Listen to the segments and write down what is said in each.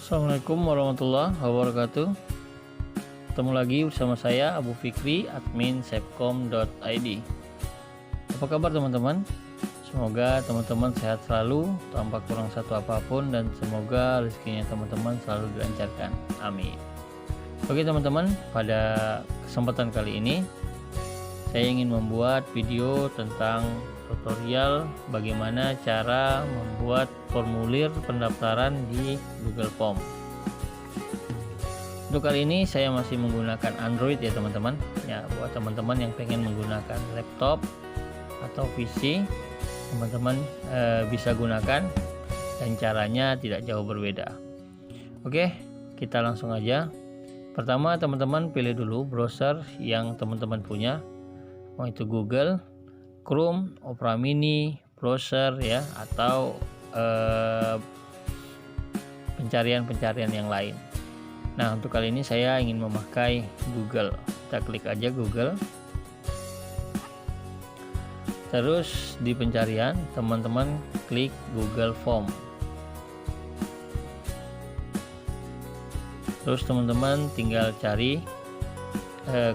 Assalamualaikum warahmatullahi wabarakatuh. Ketemu lagi bersama saya Abu Fikri, admin sepcom.id. Apa kabar teman-teman? Semoga teman-teman sehat selalu tanpa kurang satu apapun, dan semoga rezekinya teman-teman selalu dilancarkan. Amin. Oke teman-teman, pada kesempatan kali ini saya ingin membuat video tentang tutorial bagaimana cara membuat formulir pendaftaran di Google Form. Untuk kali ini saya masih menggunakan Android ya teman-teman. Ya, buat teman-teman yang pengen menggunakan laptop atau PC, teman-teman bisa gunakan, dan caranya tidak jauh berbeda. Oke, kita langsung aja. Pertama teman-teman pilih dulu browser yang teman-teman punya, mau itu Google, Chrome, Opera Mini, browser ya, atau pencarian-pencarian yang lain. Nah, untuk kali ini saya ingin memakai Google. Kita klik aja Google. Terus di pencarian teman-teman klik Google Form. Terus teman-teman tinggal cari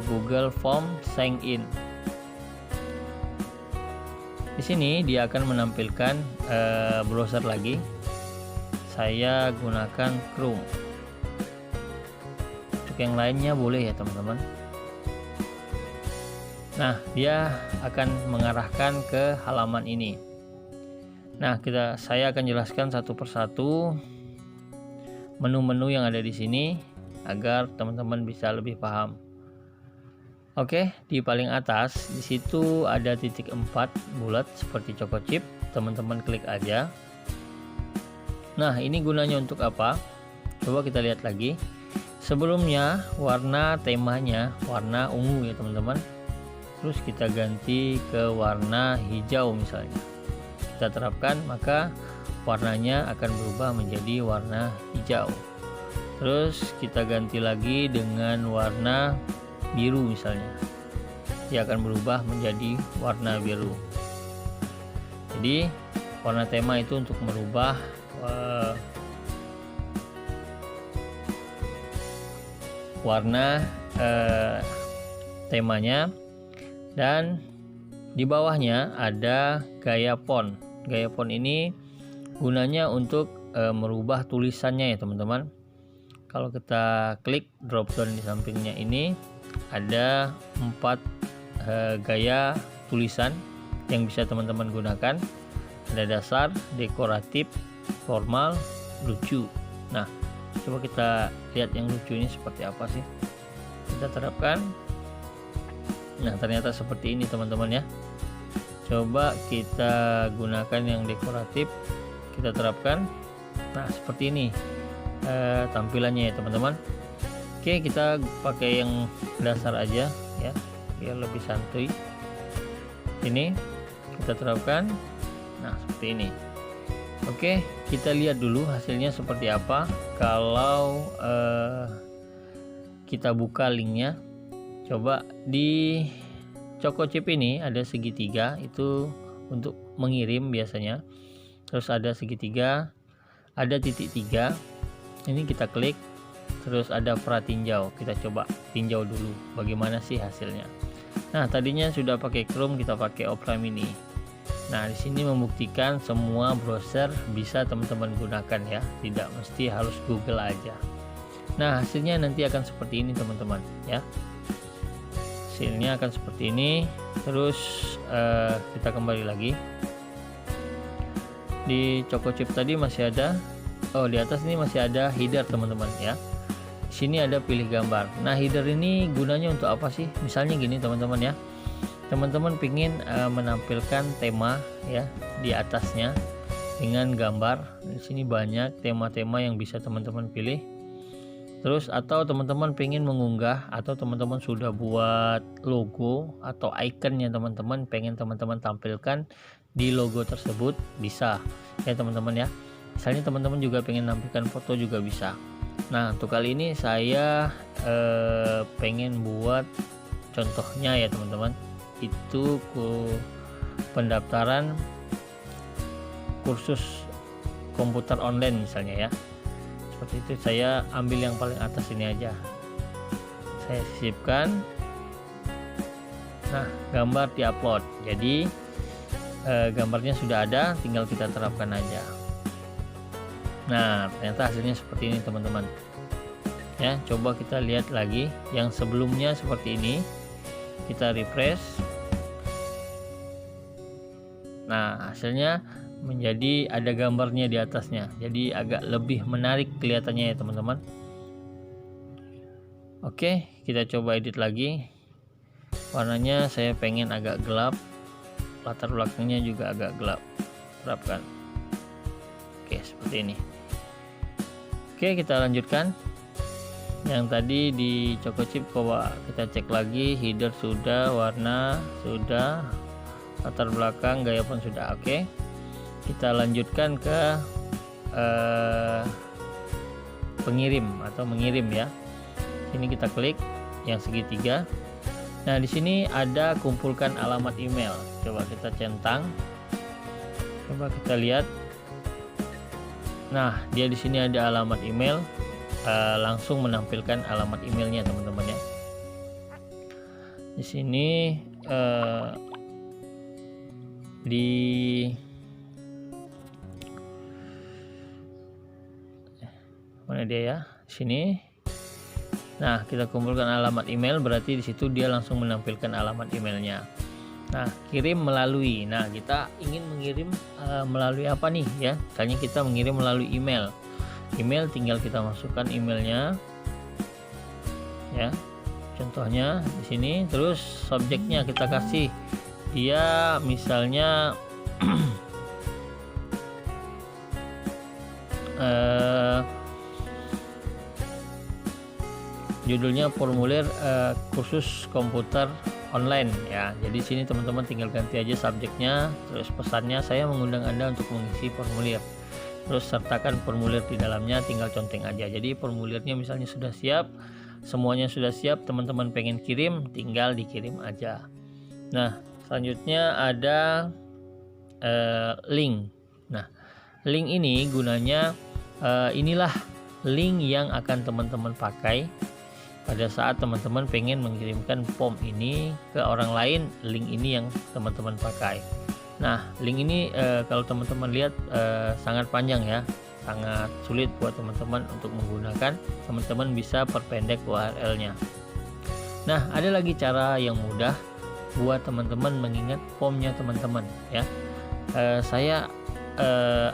Google Form Sign In. Di sini dia akan menampilkan browser lagi. Saya gunakan Chrome. Untuk yang lainnya boleh ya teman-teman. Nah, dia akan mengarahkan ke halaman ini. Nah, saya akan jelaskan satu persatu menu-menu yang ada di sini agar teman-teman bisa lebih paham. Oke, di paling atas di situ ada titik 4 bulat seperti Choco Chip. Teman-teman klik aja. Nah, ini gunanya untuk apa? Coba kita lihat lagi. Sebelumnya warna temanya warna ungu ya teman-teman. Terus kita ganti ke warna hijau misalnya. Kita terapkan, maka warnanya akan berubah menjadi warna hijau. Terus kita ganti lagi dengan warna biru misalnya, dia akan berubah menjadi warna biru. Jadi warna tema itu untuk merubah warna temanya. Dan di bawahnya ada gaya font. Gaya font ini gunanya untuk merubah tulisannya ya teman-teman. Kalau kita klik drop down di sampingnya ini, ada 4 gaya tulisan yang bisa teman-teman gunakan. Ada dasar, dekoratif, formal, lucu. Nah, coba kita lihat yang lucu ini seperti apa sih. Kita terapkan. Nah, ternyata seperti ini teman-teman ya. Coba kita gunakan yang dekoratif, kita terapkan. Nah, seperti ini tampilannya ya teman-teman. Oke, kita pakai yang dasar aja ya, biar lebih santuy. Ini kita terapkan. Nah, seperti ini. Oke, kita lihat dulu hasilnya seperti apa kalau kita buka linknya. Coba di Choco Chip ini ada segitiga, itu untuk mengirim biasanya. Terus ada segitiga, ada titik 3. Ini kita klik. Terus ada pratinjau, kita coba tinjau dulu bagaimana sih hasilnya. Nah, tadinya sudah pakai Chrome, kita pakai Opera Mini. Nah, di sini membuktikan semua browser bisa teman-teman gunakan ya, tidak mesti harus Google aja. Nah, hasilnya nanti akan seperti ini teman-teman ya. Hasilnya akan seperti ini. Terus kita kembali lagi. Di Choco Chip tadi masih ada. Oh, di atas ini masih ada header teman-teman ya. Sini ada pilih gambar. Nah, header ini gunanya untuk apa sih? Misalnya gini teman-teman ya. Teman-teman pingin menampilkan tema ya di atasnya dengan gambar. Di sini banyak tema-tema yang bisa teman-teman pilih. Terus atau teman-teman pengen mengunggah, atau teman-teman sudah buat logo atau ikonnya teman-teman pengen teman-teman tampilkan di logo tersebut, bisa ya teman-teman ya. Misalnya teman-teman juga pengen nampilkan foto juga bisa. Nah, untuk kali ini saya pengen buat contohnya ya teman-teman. Itu pendaftaran kursus komputer online misalnya ya. seperti itu. Saya ambil yang paling atas ini aja, saya sisipkan. Nah, gambar diupload, jadi gambarnya sudah ada, tinggal kita terapkan aja. Nah, ternyata hasilnya seperti ini teman-teman ya. Coba kita lihat lagi yang sebelumnya seperti ini, kita refresh. Nah, hasilnya menjadi ada gambarnya di atasnya, jadi agak lebih menarik kelihatannya ya teman-teman. Oke, kita coba edit lagi. Warnanya saya pengen agak gelap, latar belakangnya juga agak gelap, terapkan. Oke, seperti ini. Oke, kita lanjutkan. Yang tadi di Chocochip coba kita cek lagi, header sudah, warna sudah, latar belakang, gaya pun sudah. Oke, kita lanjutkan ke pengirim atau mengirim ya. Ini kita klik yang segitiga. Nah, di sini ada kumpulkan alamat email. Coba kita centang. Coba kita lihat. Nah, dia di sini ada alamat email. Langsung menampilkan alamat emailnya teman-teman ya. Di sini di mana dia ya? Di sini. Nah, kita kumpulkan alamat email, berarti di situ dia langsung menampilkan alamat emailnya. Nah, kirim melalui. Nah, kita ingin mengirim melalui apa nih ya? Misalnya kita mengirim melalui email. Email tinggal kita masukkan emailnya. Ya. Contohnya di sini, terus subjeknya kita kasih dia misalnya judulnya formulir kursus komputer online ya. Jadi sini teman-teman tinggal ganti aja subjeknya, terus pesannya saya mengundang Anda untuk mengisi formulir. Terus sertakan formulir di dalamnya, tinggal conteng aja. Jadi formulirnya misalnya sudah siap, semuanya sudah siap, teman-teman pengen kirim, tinggal dikirim aja. Nah, selanjutnya ada link. Nah, link ini gunanya inilah link yang akan teman-teman pakai pada saat teman-teman pengen mengirimkan form ini ke orang lain. Link ini yang teman-teman pakai. Nah, link ini kalau teman-teman lihat sangat panjang ya, sangat sulit buat teman-teman untuk menggunakan. Teman-teman bisa perpendek URL-nya. Nah, ada lagi cara yang mudah buat teman-teman mengingat formnya teman-teman ya. Saya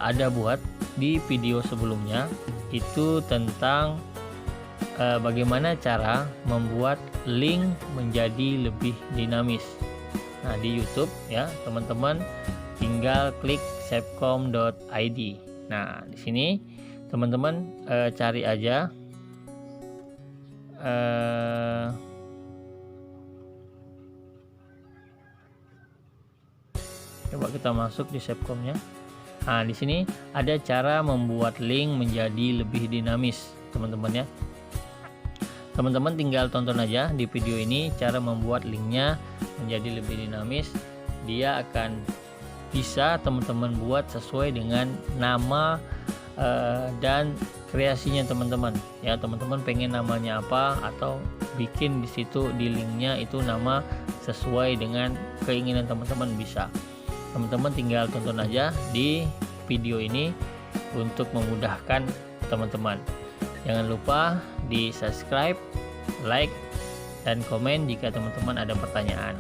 ada buat di video sebelumnya itu tentang bagaimana cara membuat link menjadi lebih dinamis. Nah, di YouTube ya, teman-teman tinggal klik sepcom.id. Nah, di sini teman-teman cari aja coba kita masuk di Sepcom-nya. Nah, di sini ada cara membuat link menjadi lebih dinamis, teman-teman ya. Teman-teman tinggal tonton aja di video ini cara membuat linknya menjadi lebih dinamis. Dia akan bisa teman-teman buat sesuai dengan nama dan kreasinya teman-teman ya. Teman-teman pengen namanya apa, atau bikin di situ di linknya itu nama sesuai dengan keinginan teman-teman, bisa. Teman-teman tinggal tonton aja di video ini untuk memudahkan teman-teman. Jangan lupa di subscribe, like, dan komen jika teman-teman ada pertanyaan.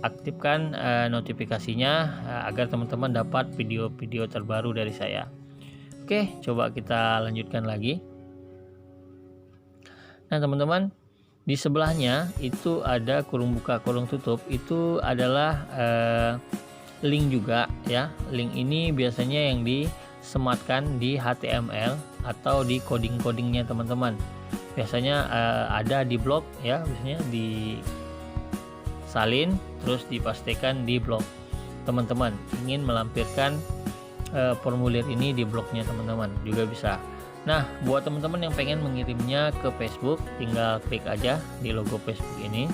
Aktifkan notifikasinya agar teman-teman dapat video-video terbaru dari saya. Oke, coba kita lanjutkan lagi. Nah, teman-teman, di sebelahnya itu ada kurung buka kurung tutup, itu adalah link juga ya. Link ini biasanya yang disematkan di HTML atau di coding-codingnya teman-teman. Biasanya ada di blog ya, biasanya di salin terus dipastikan di blog. Teman-teman ingin melampirkan formulir ini di blognya teman-teman juga bisa. Nah, buat teman-teman yang pengen mengirimnya ke Facebook, tinggal klik aja di logo Facebook ini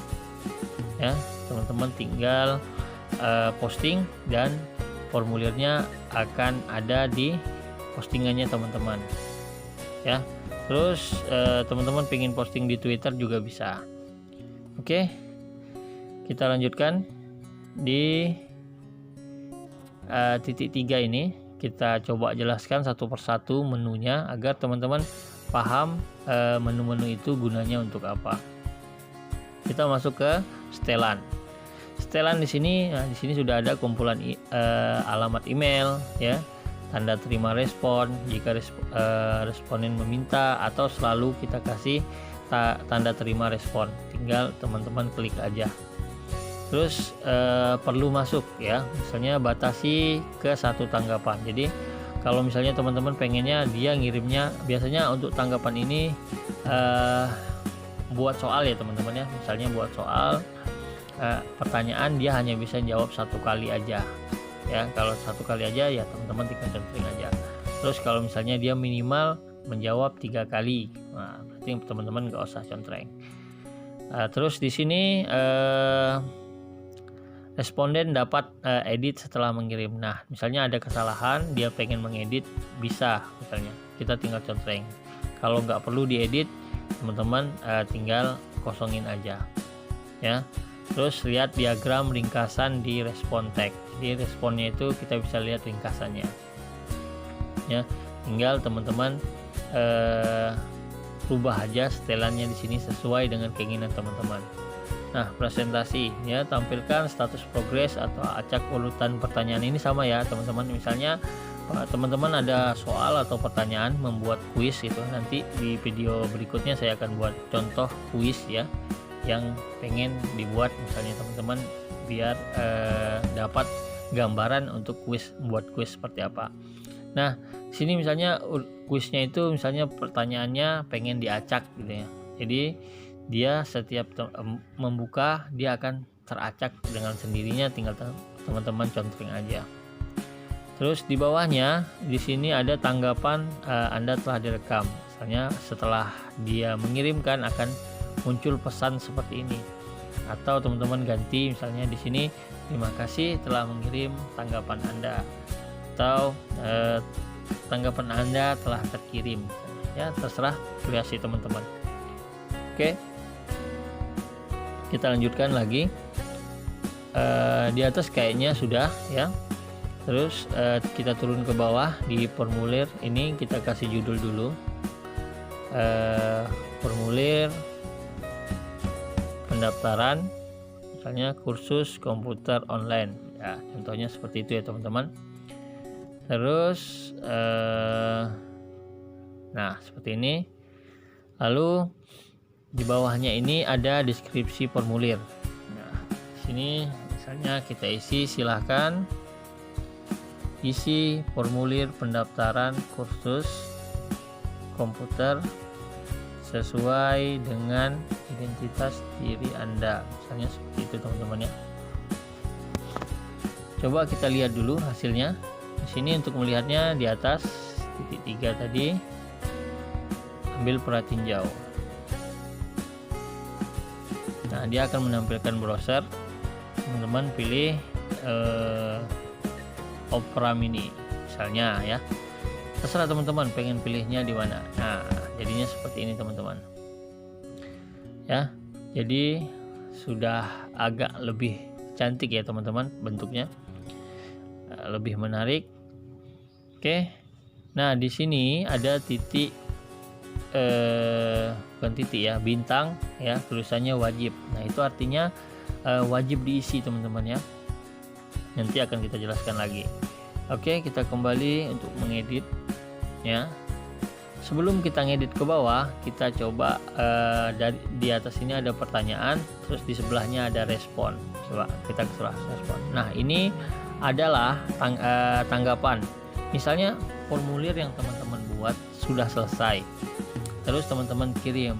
ya. Teman-teman tinggal posting dan formulirnya akan ada di postingannya teman-teman. ya. Terus teman-teman pengen posting di Twitter juga bisa. Oke, kita lanjutkan di titik 3 ini. Kita coba jelaskan satu persatu menunya agar teman-teman paham menu-menu itu gunanya untuk apa. Kita masuk ke setelan. Setelan di sini sudah ada kumpulan alamat email, ya, tanda terima respon jika responden meminta, atau selalu kita kasih tanda terima respon, tinggal teman-teman klik aja. Terus perlu masuk, ya, misalnya batasi ke 1 tanggapan. Jadi kalau misalnya teman-teman pengennya dia ngirimnya, biasanya untuk tanggapan ini buat soal ya teman-teman ya, misalnya buat soal pertanyaan dia hanya bisa jawab 1 kali aja, ya. Kalau 1 kali aja ya teman-teman tinggal centering aja. Terus kalau misalnya dia minimal menjawab 3 kali, nah berarti teman-teman nggak usah contreng. Terus di sini responden dapat edit setelah mengirim. Nah misalnya ada kesalahan, dia pengen mengedit, bisa, misalnya kita tinggal contreng. Kalau nggak perlu diedit, teman-teman tinggal kosongin aja, ya. Terus lihat diagram ringkasan di respon tag. Jadi responnya itu kita bisa lihat ringkasannya, ya. Tinggal teman-teman rubah aja setelannya di sini sesuai dengan keinginan teman-teman. Nah, presentasi, ya, tampilkan status progres atau acak urutan pertanyaan. Ini sama ya teman-teman. Misalnya teman-teman ada soal atau pertanyaan, membuat kuis gitu. Nanti di video berikutnya saya akan buat contoh kuis, ya, yang pengen dibuat misalnya teman-teman biar dapat gambaran untuk membuat kuis seperti apa. Nah, sini misalnya kuisnya itu misalnya pertanyaannya pengen diacak gitu ya. Jadi dia setiap membuka dia akan teracak dengan sendirinya, tinggal teman-teman contreng aja. Terus di bawahnya di sini ada tanggapan Anda telah direkam. Misalnya setelah dia mengirimkan akan muncul pesan seperti ini. Atau teman-teman ganti misalnya di sini, terima kasih telah mengirim tanggapan Anda, atau tanggapan Anda telah terkirim, ya, terserah kreasi teman-teman. Oke, kita lanjutkan lagi. Di atas kayaknya sudah, ya. Terus kita turun ke bawah di formulir ini, kita kasih judul dulu, formulir pendaftaran, misalnya kursus komputer online, ya, contohnya seperti itu ya teman-teman. Terus nah seperti ini. Lalu di bawahnya ini ada deskripsi formulir. Nah, di sini misalnya kita isi, silahkan isi formulir pendaftaran kursus komputer sesuai dengan identitas diri Anda, misalnya seperti itu teman-teman ya. Coba kita lihat dulu hasilnya. Di sini untuk melihatnya di atas titik 3 tadi, ambil perhatinjau. Nah, dia akan menampilkan browser. Teman-teman pilih Opera Mini misalnya, ya. Terserah teman-teman pengen pilihnya di mana. Nah, jadinya seperti ini teman-teman, ya. Jadi sudah agak lebih cantik ya teman-teman, bentuknya lebih menarik. Oke, nah di sini ada titik bukan titik ya, bintang, ya, tulisannya wajib. Nah itu artinya wajib diisi teman-teman ya. Nanti akan kita jelaskan lagi. Oke, kita kembali untuk mengedit, ya. Sebelum kita ngedit ke bawah, kita coba dari di atas ini ada pertanyaan, terus di sebelahnya ada respon. Coba kita ke sebelah respon. Nah ini adalah tanggapan. Misalnya formulir yang teman-teman buat sudah selesai, terus teman-teman kirim,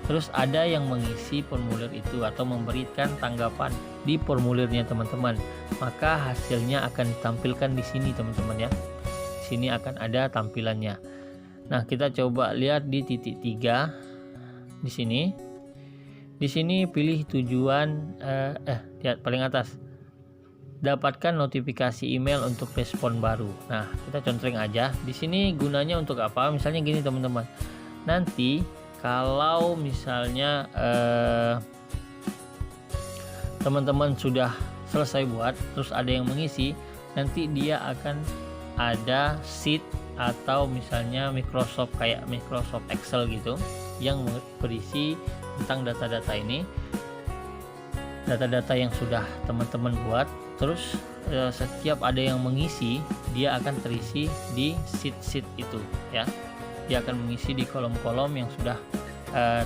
terus ada yang mengisi formulir itu atau memberikan tanggapan di formulirnya teman-teman, maka hasilnya akan ditampilkan di sini teman-teman ya. Di sini akan ada tampilannya. Nah, kita coba lihat di titik 3 di sini. Di sini pilih tujuan lihat paling atas. dapatkan notifikasi email untuk respon baru. Nah, kita contreng aja. Di sini gunanya untuk apa? Misalnya gini teman-teman. Nanti kalau misalnya teman-teman sudah selesai buat, terus ada yang mengisi, nanti dia akan ada sheet atau misalnya Microsoft kayak Microsoft Excel gitu yang berisi tentang data-data ini, data-data yang sudah teman-teman buat. Terus setiap ada yang mengisi, dia akan terisi di sheet itu ya. Dia akan mengisi di kolom-kolom yang sudah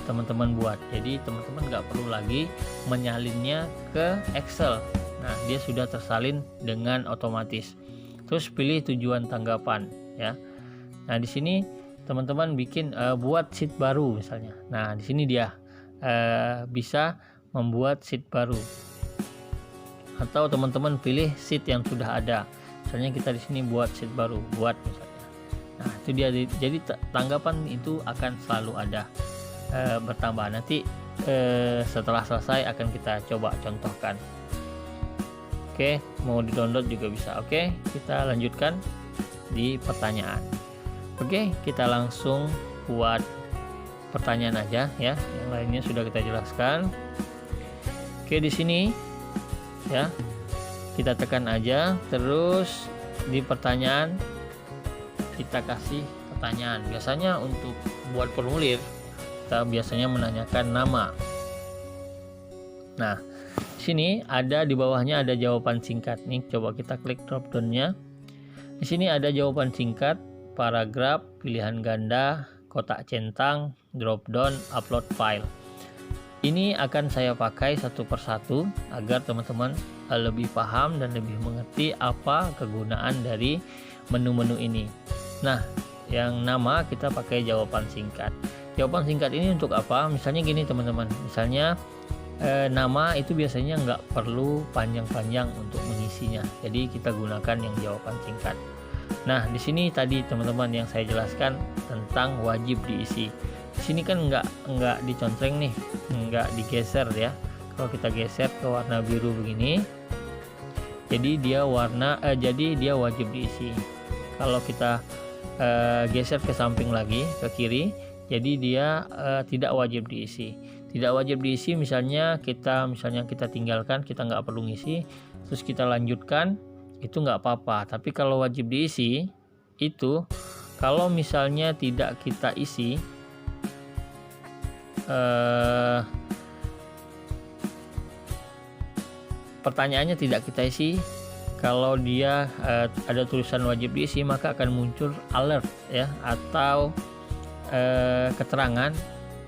teman-teman buat. Jadi teman-teman nggak perlu lagi menyalinnya ke Excel. Nah, dia sudah tersalin dengan otomatis. Terus pilih tujuan tanggapan ya. Nah, di sini teman-teman bikin buat sheet baru misalnya. Nah, di sini dia bisa membuat sheet baru. Atau teman-teman pilih sheet yang sudah ada. Misalnya kita di sini buat sheet baru, buat misalnya. Nah, itu dia. Jadi tanggapan itu akan selalu ada bertambah. Nanti setelah selesai akan kita coba contohkan. Oke, mau di-download juga bisa. Oke, kita lanjutkan di pertanyaan. Oke, kita langsung buat pertanyaan aja ya. Yang lainnya sudah kita jelaskan. Oke, di sini ya, kita tekan aja, terus di pertanyaan kita kasih pertanyaan. Biasanya untuk buat formulir kita biasanya menanyakan nama. Nah, di sini ada di bawahnya ada jawaban singkat nih. Coba kita klik drop down-nya. Di sini ada jawaban singkat, paragraf, pilihan ganda, kotak centang, drop down, upload file. Ini akan saya pakai satu persatu agar teman-teman lebih paham dan lebih mengerti apa kegunaan dari menu-menu ini. Nah, yang nama kita pakai jawaban singkat. Jawaban singkat ini untuk apa? Misalnya gini teman-teman. Misalnya nama itu biasanya nggak perlu panjang-panjang untuk mengisinya. Jadi kita gunakan yang jawaban singkat. Nah, di sini tadi teman-teman yang saya jelaskan tentang wajib diisi. Di sini kan nggak dicontreng nih, nggak digeser ya. Kalau kita geser ke warna biru begini, jadi dia wajib diisi. Kalau kita geser ke samping lagi ke kiri, jadi dia tidak wajib diisi. Tidak wajib diisi misalnya kita tinggalkan, kita nggak perlu ngisi, terus kita lanjutkan, itu nggak apa-apa. Tapi kalau wajib diisi itu kalau misalnya tidak kita isi, pertanyaannya tidak kita isi, kalau dia ada tulisan wajib diisi, maka akan muncul alert ya, atau keterangan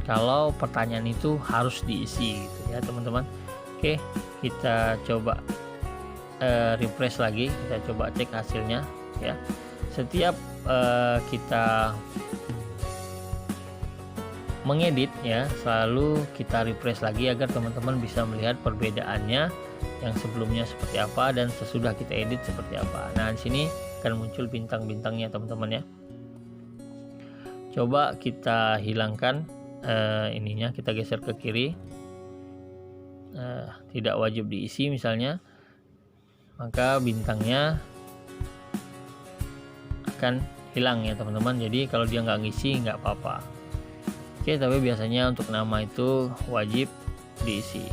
kalau pertanyaan itu harus diisi gitu ya teman-teman. Oke, kita coba refresh lagi, kita coba cek hasilnya ya. Setiap kita mengedit ya, selalu kita refresh lagi agar teman-teman bisa melihat perbedaannya yang sebelumnya seperti apa dan sesudah kita edit seperti apa. Nah, di sini akan muncul bintang-bintangnya teman-teman ya. Coba kita hilangkan ininya, kita geser ke kiri. Tidak wajib diisi misalnya, maka bintangnya akan hilang ya teman-teman. Jadi kalau dia nggak ngisi nggak apa-apa. Oke, tapi biasanya untuk nama itu wajib diisi.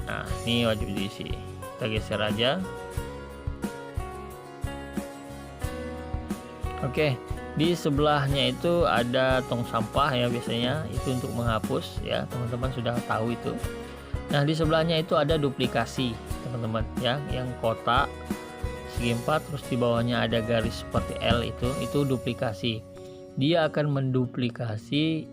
Nah, ini wajib diisi. Kita geser aja. Oke, di sebelahnya itu ada tong sampah ya, biasanya itu untuk menghapus ya, teman-teman sudah tahu itu. Nah, di sebelahnya itu ada duplikasi teman-teman ya, yang kotak segi 4, terus di bawahnya ada garis seperti L, itu duplikasi. Dia akan menduplikasi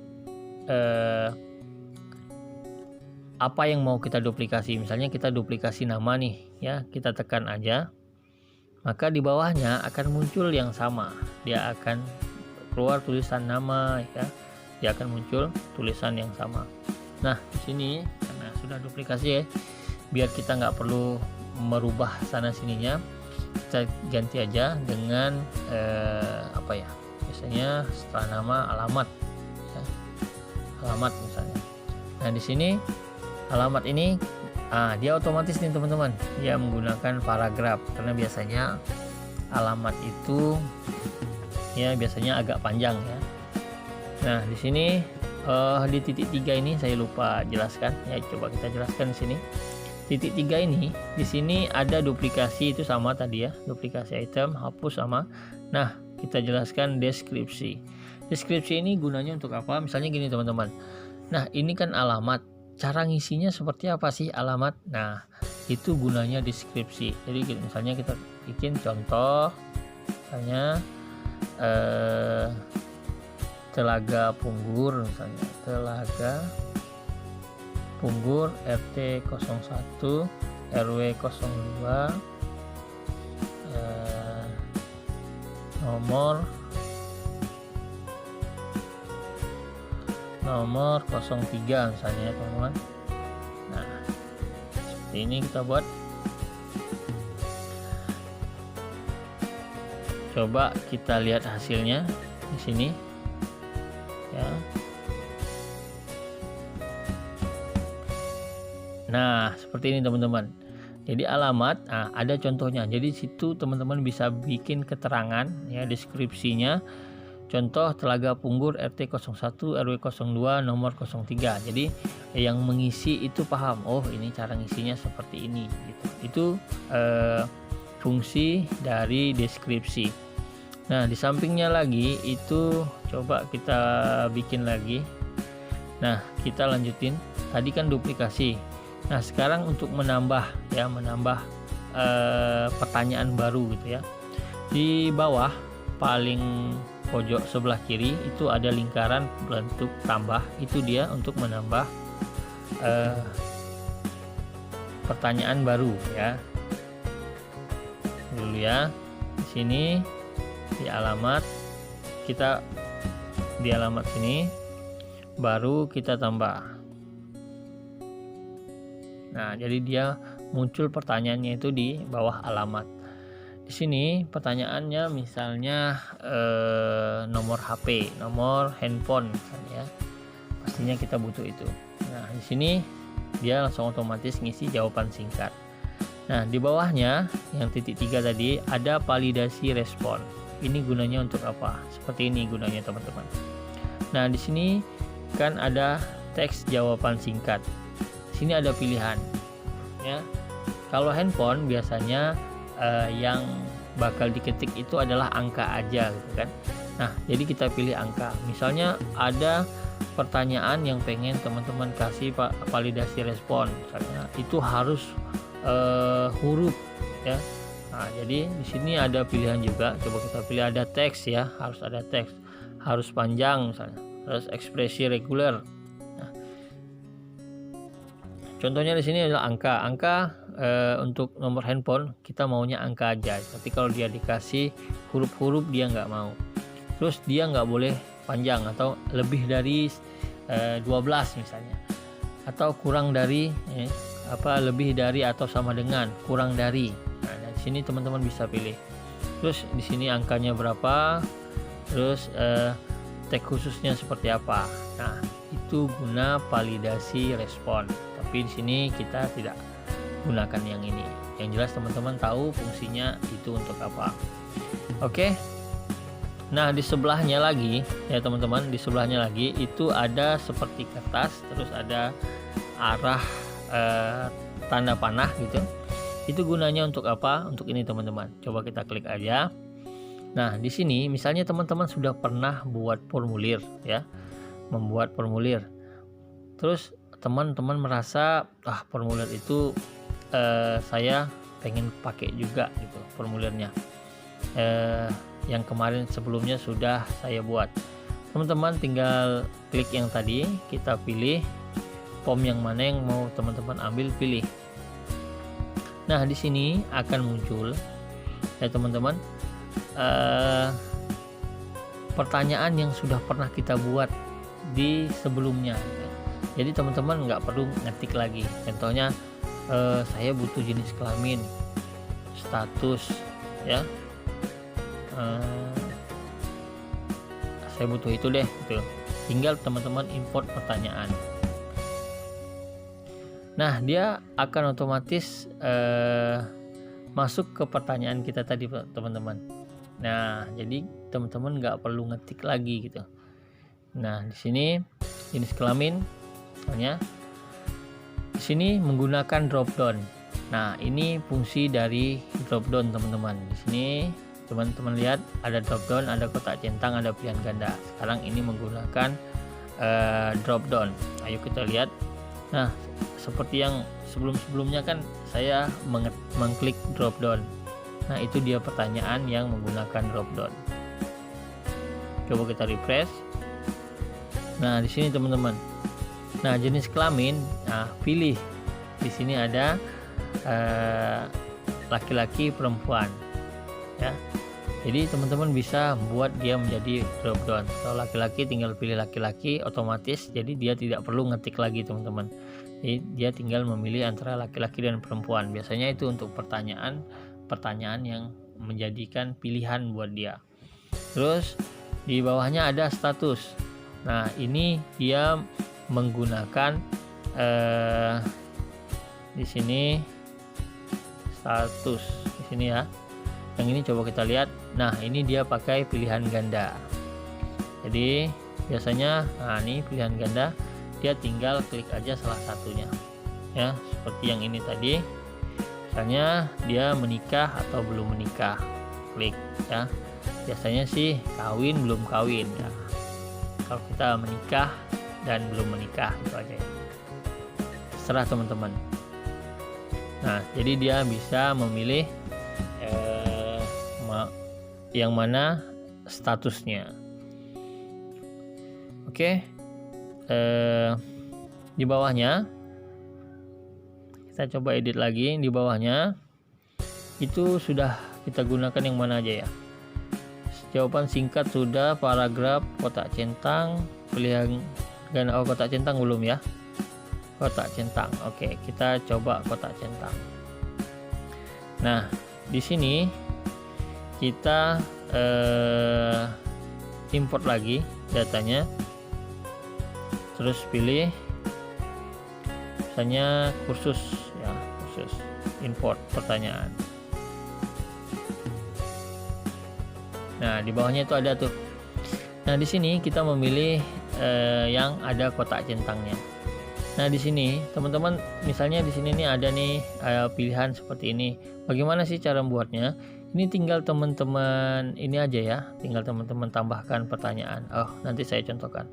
apa yang mau kita duplikasi. Misalnya kita duplikasi nama nih ya, kita tekan aja, maka di bawahnya akan muncul yang sama. Dia akan keluar tulisan nama ya, dia akan muncul tulisan yang sama. Nah, di sini karena sudah duplikasi ya, biar kita nggak perlu merubah sana sininya, kita ganti aja dengan biasanya setelah nama alamat ya. Alamat misalnya. Nah di sini alamat ini dia otomatis nih teman-teman, dia menggunakan paragraf karena biasanya alamat itu ya biasanya agak panjang ya. Nah di sini di titik 3 ini saya lupa jelaskan ya, coba kita jelaskan di sini. Titik 3 ini di sini ada duplikasi, itu sama tadi ya, duplikasi item, hapus sama. Nah kita jelaskan deskripsi. Deskripsi ini gunanya untuk apa? Misalnya gini teman-teman. Nah ini kan alamat, cara ngisinya seperti apa sih alamat? Nah itu gunanya deskripsi. Jadi misalnya kita bikin contoh, misalnya Telaga Punggur, misalnya Telaga Punggur RT 01 RW 02 nomor 03 misalnya ya teman-teman. Nah seperti ini kita buat. Coba kita lihat hasilnya di sini ya. Nah seperti ini teman-teman. Jadi alamat, ada contohnya. Jadi situ teman-teman bisa bikin keterangan ya, deskripsinya. Contoh Telaga Punggur RT 01 RW 02 nomor 03. Jadi yang mengisi itu paham, oh ini cara ngisinya seperti ini gitu. Itu fungsi dari deskripsi. Nah di sampingnya lagi itu coba kita bikin lagi. Nah kita lanjutin, tadi kan duplikasi. Nah sekarang untuk menambah ya, pertanyaan baru gitu ya. Di bawah paling pojok sebelah kiri itu ada lingkaran bentuk tambah, itu dia untuk menambah pertanyaan baru ya. Dulu ya, di sini di alamat, kita di alamat sini baru kita tambah. Nah jadi dia muncul pertanyaannya itu di bawah alamat. Di sini pertanyaannya misalnya nomor HP, nomor handphone misalnya ya. Pastinya kita butuh itu. Nah di sini dia langsung otomatis ngisi jawaban singkat. Nah di bawahnya yang titik 3 tadi ada validasi respon. Ini gunanya untuk apa? Seperti ini gunanya teman-teman. Nah di sini kan ada teks jawaban singkat. Di sini ada pilihan ya. Kalau handphone biasanya yang bakal diketik itu adalah angka aja gitu kan. Nah jadi kita pilih angka. Misalnya ada pertanyaan yang pengen teman-teman kasih validasi respon, misalnya itu harus huruf ya. Nah jadi di sini ada pilihan juga. Coba kita pilih, ada teks ya, harus ada teks, harus panjang misalnya, harus ekspresi reguler. Nah, contohnya di sini adalah angka. Untuk nomor handphone kita maunya angka aja, tapi kalau dia dikasih huruf-huruf dia nggak mau. Terus dia nggak boleh panjang atau lebih dari 12 misalnya, atau kurang dari lebih dari atau sama dengan, kurang dari. Nah di sini teman-teman bisa pilih. Terus di sini angkanya berapa, terus teks khususnya seperti apa. Nah itu guna validasi respon, tapi di sini kita tidak gunakan yang ini. Yang jelas teman-teman tahu fungsinya itu untuk apa. Oke. Nah di sebelahnya lagi ya teman-teman, di sebelahnya lagi itu ada seperti kertas, terus ada arah tanda panah gitu. Itu gunanya untuk apa? Untuk ini teman-teman. Coba kita klik aja. Nah di sini misalnya teman-teman sudah pernah buat formulir ya, membuat formulir. Terus teman-teman merasa formulir itu saya pengen pakai juga gitu formulirnya, yang kemarin sebelumnya sudah saya buat. Teman-teman tinggal klik yang tadi, kita pilih form yang mana yang mau teman-teman ambil, pilih. Nah di sini akan muncul ya teman-teman pertanyaan yang sudah pernah kita buat di sebelumnya. Jadi teman-teman nggak perlu ngetik lagi. Contohnya saya butuh jenis kelamin, status ya, saya butuh itu deh gitu. Tinggal teman-teman import pertanyaan. Nah, dia akan otomatis masuk ke pertanyaan kita tadi, teman-teman. Nah, jadi teman-teman nggak perlu ngetik lagi gitu. Nah, di sini jenis kelamin, misalnya di sini menggunakan drop down. Nah, ini fungsi dari drop down, teman-teman. Di sini teman-teman lihat ada drop down, ada kotak centang, ada pilihan ganda. Sekarang ini menggunakan drop down. Ayo kita lihat. Nah, seperti yang sebelum-sebelumnya kan saya mengklik drop down. Nah, itu dia pertanyaan yang menggunakan drop down. Coba kita refresh. Nah, di sini teman-teman. Nah, jenis kelamin, nah pilih. Di sini ada laki-laki, perempuan. Ya. Jadi teman-teman bisa buat dia menjadi drop down. Kalau laki-laki tinggal pilih laki-laki otomatis, jadi dia tidak perlu ngetik lagi, teman-teman. Jadi dia tinggal memilih antara laki-laki dan perempuan. Biasanya itu untuk pertanyaan yang menjadikan pilihan buat dia. Terus di bawahnya ada status. Nah, ini dia menggunakan di sini status di sini ya. Yang ini coba kita lihat. Nah, ini dia pakai pilihan ganda. Jadi biasanya, nah ini pilihan ganda, dia tinggal klik aja salah satunya. Ya, seperti yang ini tadi. Misalnya dia menikah atau belum menikah. Klik ya. Biasanya sih kawin belum kawin ya. Kalau kita menikah dan belum menikah itu aja ya. Terserah teman-teman. Nah, jadi dia bisa memilih yang mana statusnya. Oke. Di bawahnya kita coba edit lagi. Di bawahnya itu sudah kita gunakan yang mana aja ya. Jawaban singkat sudah, paragraf, kotak centang, pilihan ganda. Oh, kotak centang belum ya. Kotak centang. Oke, kita coba kotak centang. Nah, di sini kita import lagi datanya. Terus pilih misalnya kursus ya, kursus, import pertanyaan. Nah, di bawahnya itu ada tuh. Nah, di sini kita memilih yang ada kotak centangnya. Nah, di sini teman-teman, misalnya di sini nih ada nih pilihan seperti ini. Bagaimana sih cara membuatnya? Ini tinggal teman-teman ini aja ya, tinggal teman-teman tambahkan pertanyaan. Oh, nanti saya contohkan.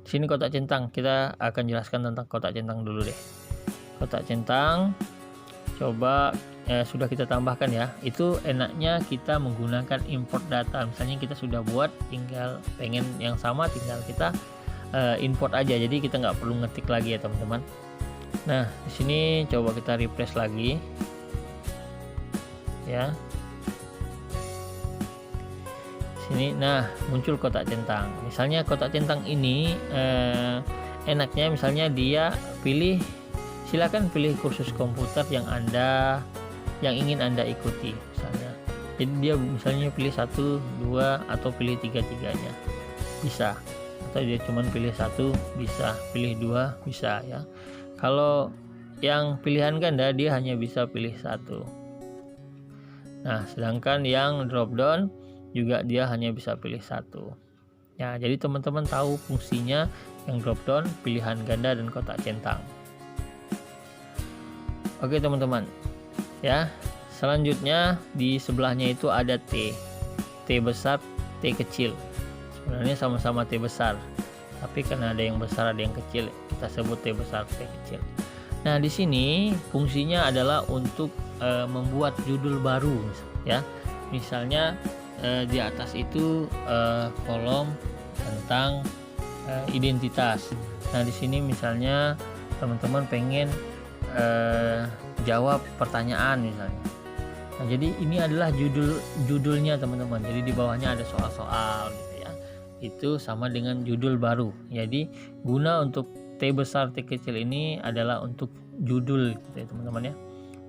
Di sini kotak centang, kita akan jelaskan tentang kotak centang dulu deh. Kotak centang, coba sudah kita tambahkan ya. Itu enaknya kita menggunakan import data. Misalnya kita sudah buat, tinggal pengen yang sama, tinggal kita import aja. Jadi kita nggak perlu ngetik lagi ya teman-teman. Nah, di sini coba kita refresh lagi ya. Sini, nah muncul kotak centang. Misalnya kotak centang ini enaknya misalnya dia pilih, silakan pilih kursus komputer yang ingin anda ikuti misalnya. Jadi dia misalnya pilih 1, 2 atau pilih 3-3-nya bisa, atau dia cuman pilih 1 bisa, pilih 2 bisa ya. Kalau yang pilihan ganda dia hanya bisa pilih 1. Nah, sedangkan yang drop down juga dia hanya bisa pilih 1. Ya, jadi teman-teman tahu fungsinya yang drop down, pilihan ganda, dan kotak centang. Oke teman-teman. Ya, selanjutnya di sebelahnya itu ada T. T besar, T kecil. Sebenarnya sama-sama T besar. Tapi karena ada yang besar, ada yang kecil, kita sebut T besar, T kecil. Nah, di sini fungsinya adalah untuk membuat judul baru ya. Misalnya di atas itu kolom tentang identitas. Nah, di sini misalnya teman-teman pengen jawab pertanyaan misalnya. Nah, jadi ini adalah judulnya teman-teman. Jadi di bawahnya ada soal-soal gitu ya. Itu sama dengan judul baru. Jadi guna untuk T besar T kecil ini adalah untuk judul gitu ya teman-teman ya.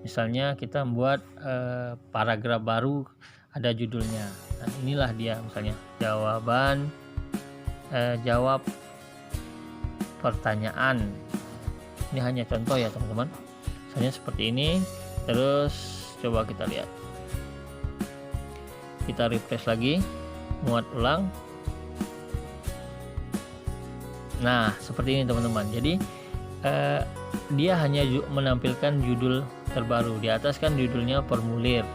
Misalnya kita membuat paragraf baru, ada judulnya. Nah, inilah dia misalnya jawaban jawab pertanyaan. Ini hanya contoh ya teman-teman, misalnya seperti ini. Terus coba kita lihat, kita refresh lagi, muat ulang. Nah seperti ini teman-teman. Jadi dia hanya menampilkan judul terbaru. Di atas kan judulnya formulir,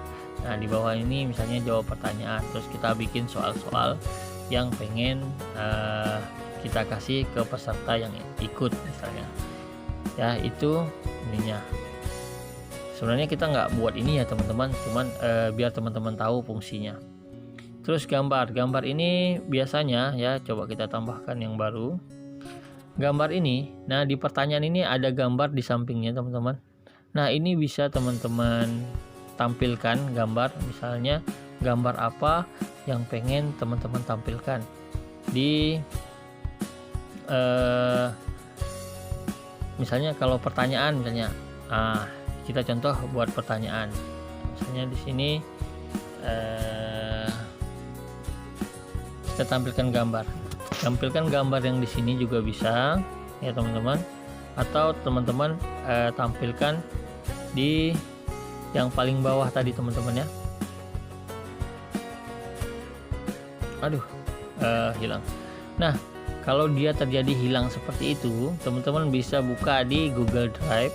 nah di bawah ini misalnya jawab pertanyaan. Terus kita bikin soal-soal yang pengen kita kasih ke peserta yang ikut misalnya ya. Itu ininya. Sebenarnya kita nggak buat ini ya teman-teman, cuman biar teman-teman tahu fungsinya. Terus gambar ini biasanya ya, coba kita tambahkan yang baru. Gambar ini, nah di pertanyaan ini ada gambar di sampingnya teman-teman. Nah ini bisa teman-teman tampilkan gambar, misalnya gambar apa yang pengen teman-teman tampilkan di misalnya kalau pertanyaan misalnya, kita contoh buat pertanyaan, misalnya di sini kita tampilkan gambar yang di sini juga bisa ya teman-teman, atau teman-teman tampilkan di yang paling bawah tadi teman-teman ya. Aduh, hilang. Nah kalau dia terjadi hilang seperti itu, teman-teman bisa buka di Google Drive.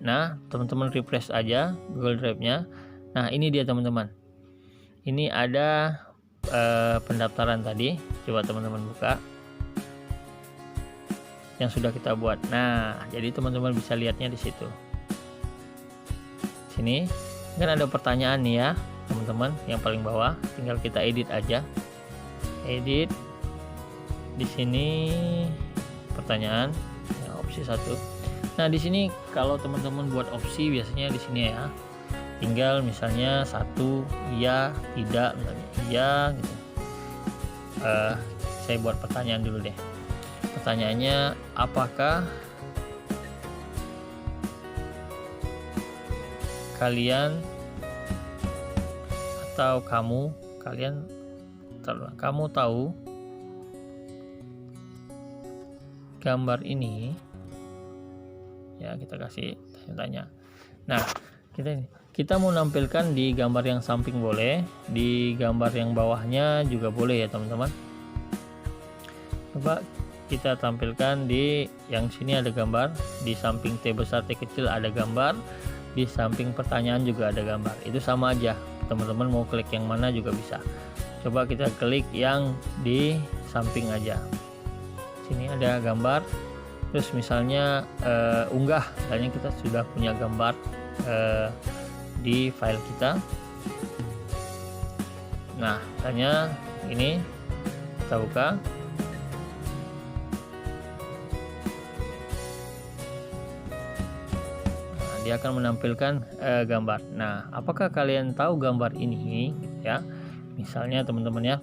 Nah teman-teman refresh aja Google Drive-nya. Nah ini dia teman-teman, ini ada pendaftaran tadi. Coba teman-teman buka yang sudah kita buat. Nah jadi teman-teman bisa lihatnya di situ. Sini kan ada pertanyaan nih ya teman-teman, yang paling bawah. Tinggal kita edit aja, edit di sini pertanyaan ya, opsi 1. Nah di sini kalau teman-teman buat opsi biasanya di sini ya, tinggal misalnya 1 iya tidak, misalnya iya gitu. Saya buat pertanyaan dulu deh. Pertanyaannya, apakah kalian atau kamu tahu gambar ini ya, kita kasih tanya. Nah kita mau nampilkan di gambar yang samping boleh, di gambar yang bawahnya juga boleh ya teman-teman. Coba kita tampilkan di yang sini ada gambar, di samping T besar T kecil ada gambar, di samping pertanyaan juga ada gambar. Itu sama aja, teman-teman mau klik yang mana juga bisa. Coba kita klik yang di samping aja. Sini ada gambar. Terus misalnya unggah, misalnya kita sudah punya gambar di file kita. Nah misalnya ini kita buka. Nah, dia akan menampilkan gambar. Nah apakah kalian tahu gambar ini ya, misalnya teman-teman ya.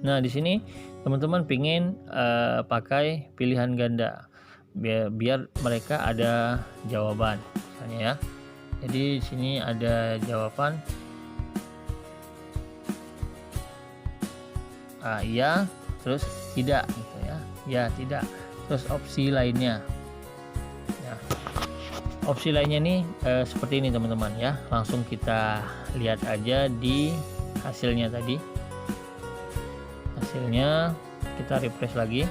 Nah di sini teman-teman pingin pakai pilihan ganda biar mereka ada jawaban misalnya ya. Jadi di sini ada jawaban iya, terus tidak gitu ya, ya tidak, terus opsi lainnya. Nah, opsi lainnya nih seperti ini teman-teman ya. Langsung kita lihat aja di hasilnya tadi. Hasilnya kita refresh lagi.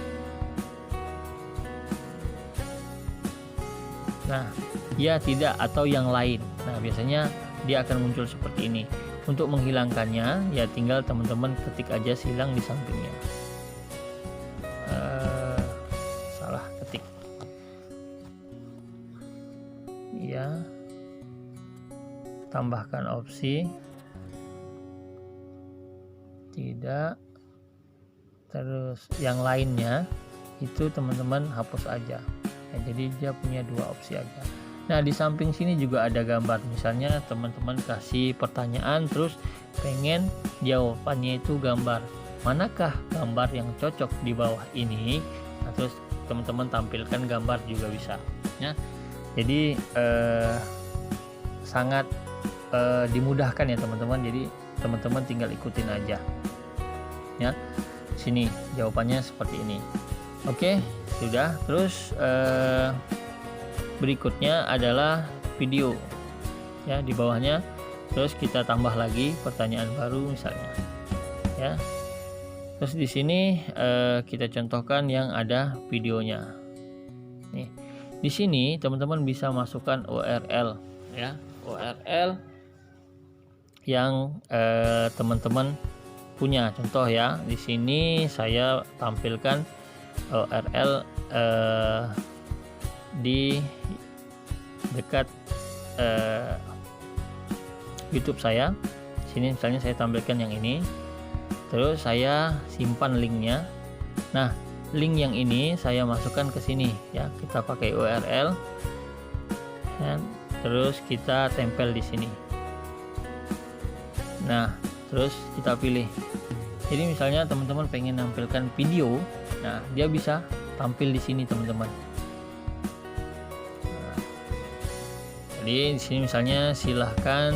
Nah ya tidak atau yang lain. Nah biasanya dia akan muncul seperti ini. Untuk menghilangkannya ya tinggal teman-teman ketik aja silang di sampingnya. Salah ketik ya, tambahkan opsi tidak, terus yang lainnya itu teman-teman hapus aja ya, jadi dia punya 2 opsi aja. Nah di samping sini juga ada gambar, misalnya teman-teman kasih pertanyaan terus pengen jawabannya itu gambar, manakah gambar yang cocok di bawah ini. Nah, terus teman-teman tampilkan gambar juga bisa ya. Jadi sangat dimudahkan ya teman-teman. Jadi teman-teman tinggal ikutin aja ya. Sini jawabannya seperti ini. Oke, sudah. Terus berikutnya adalah video ya, di bawahnya. Terus kita tambah lagi pertanyaan baru misalnya ya. Terus di sini kita contohkan yang ada videonya. Nih, di sini teman-teman bisa masukkan URL ya, URL yang teman-teman punya. Contoh ya, di sini saya tampilkan URL di dekat YouTube saya. Sini misalnya saya tampilkan yang ini. Terus saya simpan linknya. Nah, link yang ini saya masukkan ke sini ya. Kita pakai URL ya, terus kita tempel di sini. Nah, terus kita pilih. Jadi misalnya teman-teman pengen nampilkan video, nah dia bisa tampil di sini teman-teman. Nah, jadi di sini misalnya silahkan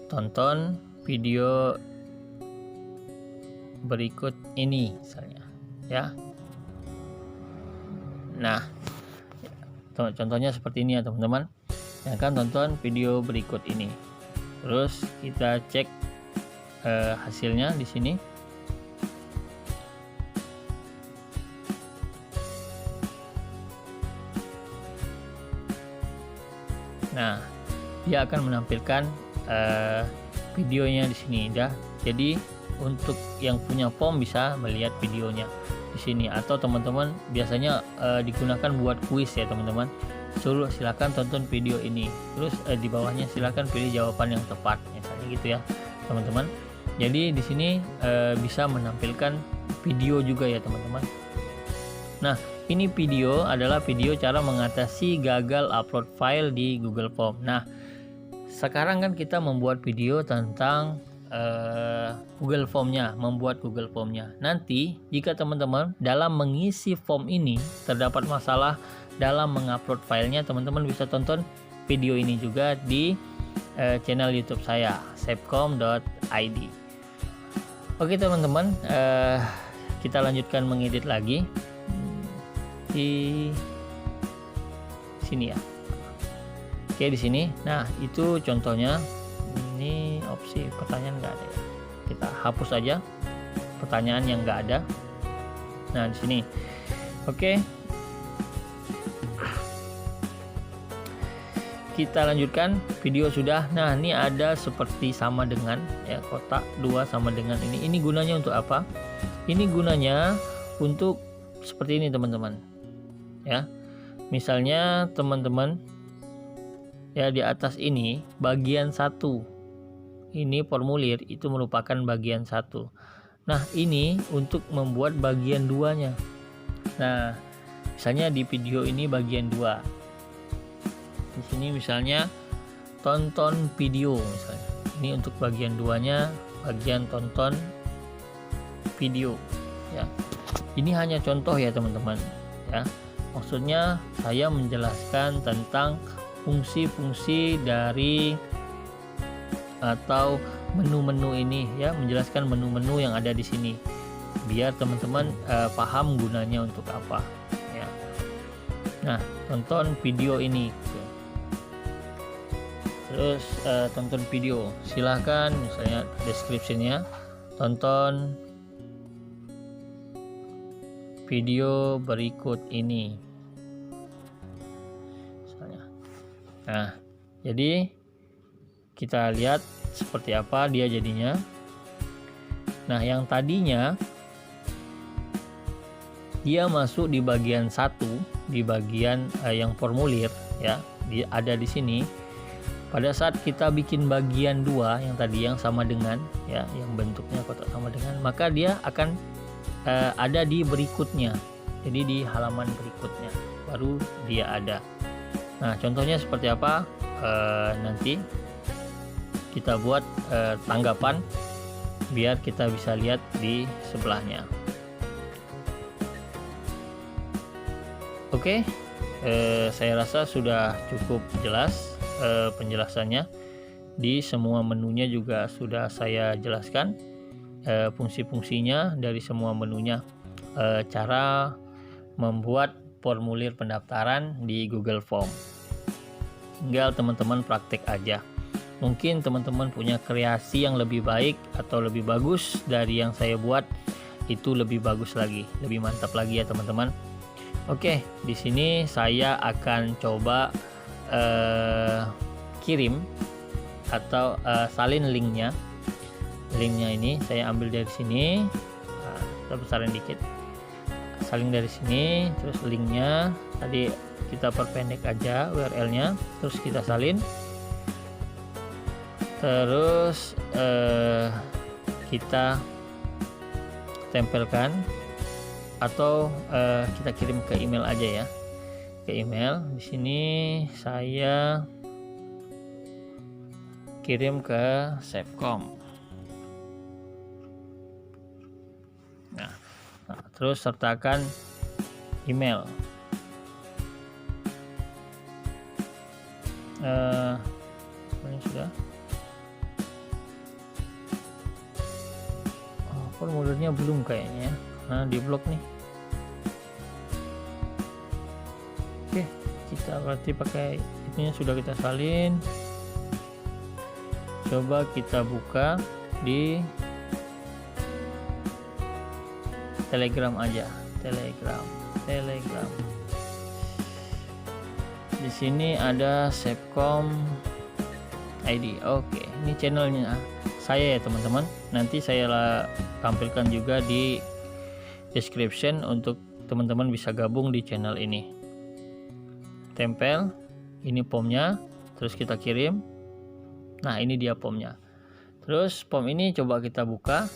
tonton video berikut ini misalnya ya. Nah, contohnya seperti ini ya teman-teman. Ya kan, tonton video berikut ini. Terus kita cek hasilnya di sini. Nah, dia akan menampilkan videonya di sini ya. Jadi untuk yang punya POM bisa melihat videonya di sini, atau teman-teman biasanya digunakan buat kuis ya teman-teman. Silakan tonton video ini. Terus di bawahnya silakan pilih jawaban yang tepat, misalnya gitu ya teman-teman. Jadi di sini bisa menampilkan video juga ya teman-teman. Nah, ini video adalah video cara mengatasi gagal upload file di Google Form. Nah, sekarang kan kita membuat video tentang Google Form-nya, membuat Google Form-nya. Nanti jika teman-teman dalam mengisi form ini terdapat masalah dalam mengupload filenya, teman-teman bisa tonton video ini juga di channel YouTube saya, sepcom.id. Oke teman-teman, kita lanjutkan mengedit lagi di sini ya. Oke, di sini. Nah, itu contohnya. Ini opsi pertanyaan nggak ada ya. Kita hapus aja pertanyaan yang nggak ada. Nah, di sini. Oke. Kita lanjutkan, video sudah. Nah, ini ada seperti sama dengan ya, kotak 2 sama dengan ini. Ini gunanya untuk apa? Ini gunanya untuk seperti ini teman-teman. Ya. Misalnya teman-teman ya, di atas ini bagian 1 ini formulir itu merupakan bagian 1. Nah, ini untuk membuat bagian 2-nya. Nah, misalnya di video ini bagian 2. Di sini misalnya tonton video misalnya. Ini untuk bagian 2-nya, bagian tonton video ya. Ini hanya contoh ya teman-teman ya. Maksudnya saya menjelaskan tentang fungsi-fungsi dari atau menu-menu ini ya, menjelaskan menu-menu yang ada di sini biar teman-teman paham gunanya untuk apa ya. Nah, tonton video ini. Terus tonton video, silahkan misalnya deskripsinya tonton video berikut ini misalnya. Nah, jadi kita lihat seperti apa dia jadinya. Nah, yang tadinya dia masuk di bagian 1, di bagian yang formulir ya, ada di sini. Pada saat kita bikin bagian 2 yang tadi yang sama dengan ya, yang bentuknya kotak sama dengan, maka dia akan ada di berikutnya. Jadi di halaman berikutnya baru dia ada. Nah, contohnya seperti apa? Nanti kita buat tanggapan biar kita bisa lihat di sebelahnya. Oke, saya rasa sudah cukup jelas penjelasannya. Di semua menunya juga sudah saya jelaskan fungsi-fungsinya dari semua menunya, cara membuat formulir pendaftaran di Google Form. Tinggal teman-teman praktek aja. Mungkin teman-teman punya kreasi yang lebih baik atau lebih bagus dari yang saya buat, itu lebih bagus lagi, lebih mantap lagi ya teman-teman. Oke, di sini saya akan coba kirim atau salin linknya. Linknya ini saya ambil dari sini, kita besarin dikit, salin dari sini, terus linknya tadi kita perpendek aja URL-nya, terus kita salin, terus kita tempelkan atau kita kirim ke email aja ya, ke email. Di sini saya kirim ke Sevcom. Nah, terus sertakan email. Ini sudah. Formulirnya belum kayaknya. Nah, di blok nih. Oke, kita berarti pakai itunya sudah kita salin. Coba kita buka di Telegram aja, Telegram. Di sini ada Sevcom ID. Oke, ini channelnya saya ya teman-teman. Nanti saya tampilkan juga di description untuk teman-teman bisa gabung di channel ini. Tempel, ini formnya, terus kita kirim. Nah, ini dia formnya. Terus form ini coba kita buka.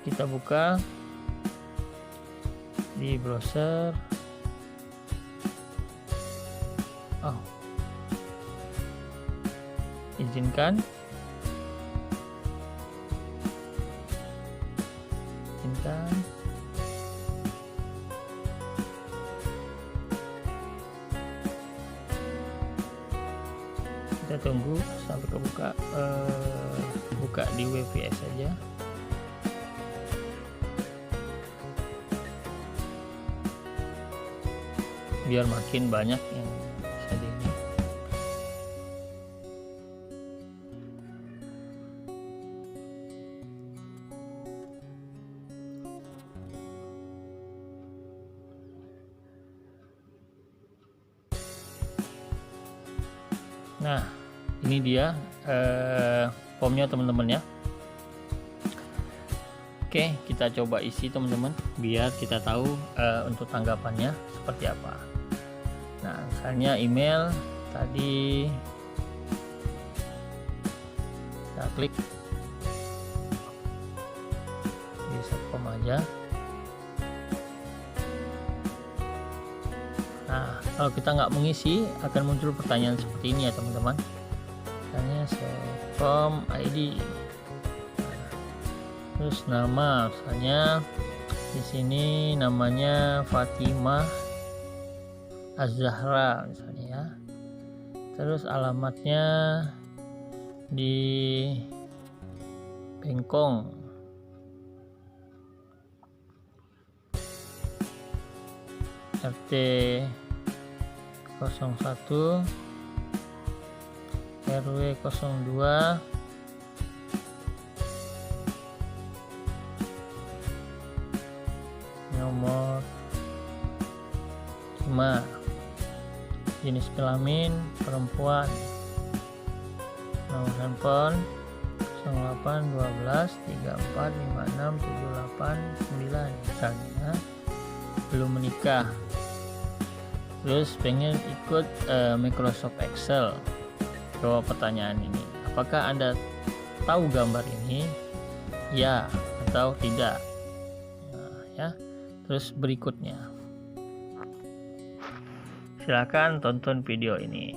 Kita buka di browser. Oh, izinkan. Kita tunggu sampai kebuka. Buka di WPS saja. Biar makin banyak yang bisa di ini. Nah, ini dia formnya teman-teman ya. Oke, kita coba isi teman-teman biar kita tahu untuk tanggapannya seperti apa. Nah, misalnya email tadi kita klik di Sevcom aja. Nah, kalau kita nggak mengisi akan muncul pertanyaan seperti ini ya teman-teman. Misalnya Sevcom ID. Nah, terus nama, misalnya di sini namanya Fatimah Az-Zahra misalnya ya. Terus alamatnya di Bengkong. RT 01 RW 02 nomor 5, jenis kelamin perempuan, nomor handphone 08 12 34 56 78 9 misalnya, belum menikah, terus pengen ikut Microsoft Excel. Jawab pertanyaan ini, apakah Anda tahu gambar ini, ya atau tidak. Nah, ya, terus berikutnya silakan tonton video ini.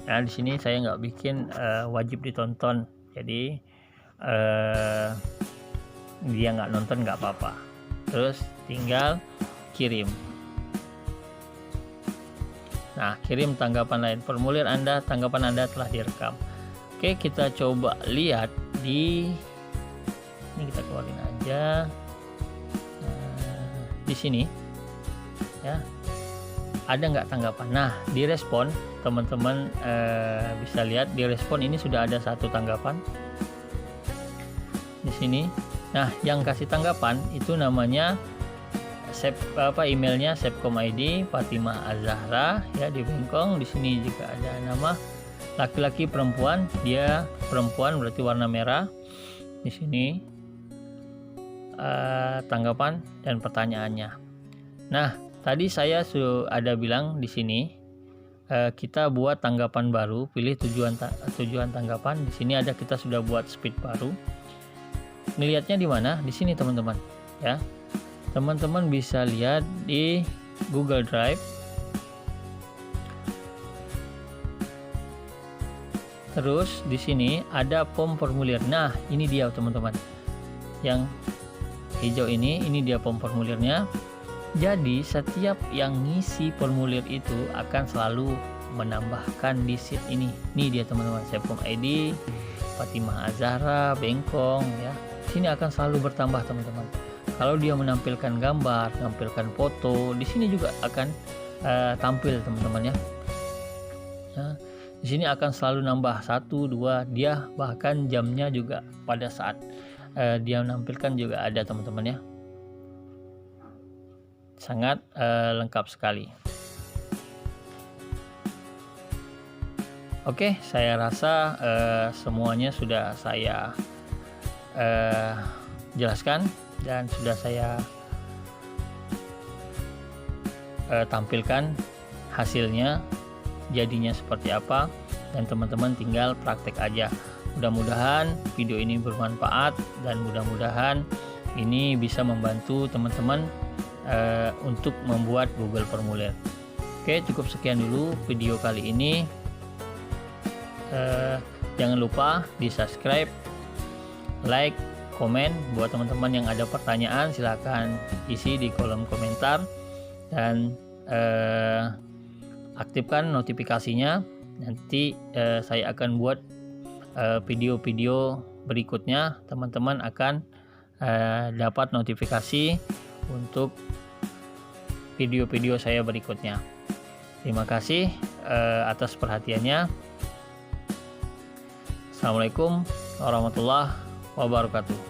Nah, di sini saya nggak bikin wajib ditonton, jadi dia nggak nonton nggak apa-apa. Terus tinggal kirim. Nah, kirim tanggapan lain. Formulir Anda, tanggapan Anda telah direkam. Oke, kita coba lihat di ini, kita keluarin aja. Di sini ya, ada nggak tanggapan? Nah, di respon teman-teman bisa lihat di respon ini sudah ada 1 tanggapan di sini. Nah, yang kasih tanggapan itu namanya emailnya Sepcom ID Fatimah Az-Zahra ya, di Bengkong. Di sini juga ada nama laki-laki, perempuan. Dia perempuan berarti warna merah. Di sini tanggapan dan pertanyaannya. Nah, tadi saya sudah ada bilang di sini kita buat tanggapan baru, pilih tujuan tanggapan. Di sini ada, kita sudah buat speed baru. Ngelihatnya di mana? Di sini teman-teman ya. Teman-teman bisa lihat di Google Drive. Terus di sini ada form formulir. Nah, ini dia teman-teman. Yang hijau ini dia form formulirnya. Jadi setiap yang ngisi formulir itu akan selalu menambahkan di sheet ini. Ini dia teman-teman, Sepcom ID Fatimah Az-Zahra Bengkong ya. Sini akan selalu bertambah teman-teman. Kalau dia menampilkan gambar, menampilkan foto, di sini juga akan tampil teman-teman ya. Nah, di sini akan selalu nambah 1, 2, dia bahkan jamnya juga pada saat dia menampilkan juga ada teman-teman ya. Sangat lengkap sekali. Oke, saya rasa semuanya sudah saya jelaskan dan sudah saya tampilkan hasilnya jadinya seperti apa, dan teman-teman tinggal praktek aja. Mudah-mudahan video ini bermanfaat dan mudah-mudahan ini bisa membantu teman-teman untuk membuat Google Formulir. Oke, cukup sekian dulu video kali ini. Jangan lupa di subscribe, like, komen. Buat teman-teman yang ada pertanyaan silahkan isi di kolom komentar, dan aktifkan notifikasinya. Nanti saya akan buat video-video berikutnya. Teman-teman akan dapat notifikasi untuk video-video saya berikutnya. Terima kasih atas perhatiannya. Assalamualaikum warahmatullahi wabarakatuh.